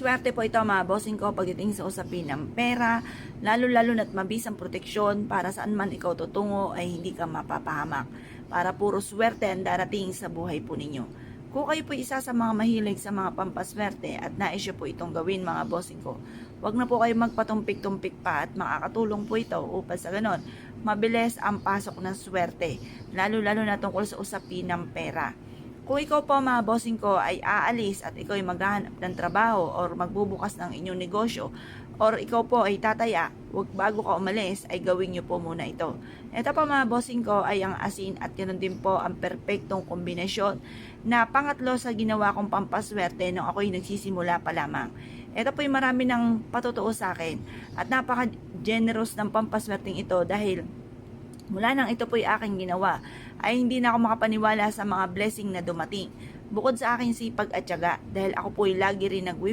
Swerte po ito mga bossing ko pagdating sa usapin ng pera, lalo-lalo na't mabisang proteksyon para saan man ikaw tutungo ay hindi ka mapapahamak. Para puro swerte ang darating sa buhay po ninyo. Kung kayo po isa sa mga mahilig sa mga pampaswerte at nais nyo po itong gawin mga bossing ko, huwag na po kayo magpatumpik-tumpik pa at makakatulong po ito upang sa ganon, mabilis ang pasok ng swerte, lalo-lalo na tungkol sa usapin ng pera. Kung ikaw po mga bossing ko ay aalis at ikaw ay maghahanap ng trabaho or magbubukas ng inyong negosyo or ikaw po ay tataya, wag bago ka umalis ay gawin nyo po muna ito. Ito po mga bossing ko ay ang asin at ganoon din po ang perpektong kombinasyon na pangatlo sa ginawa kong pampaswerte nung ako'y nagsisimula pa lamang. Ito po yung marami ng patutuo sa akin at napaka-generous ng pampaswerteng ito dahil mula nang ito po'y aking ginawa, ay hindi na ako makapaniwala sa mga blessing na dumating. Bukod sa aking sipag at tiyaga, dahil ako po'y lagi rin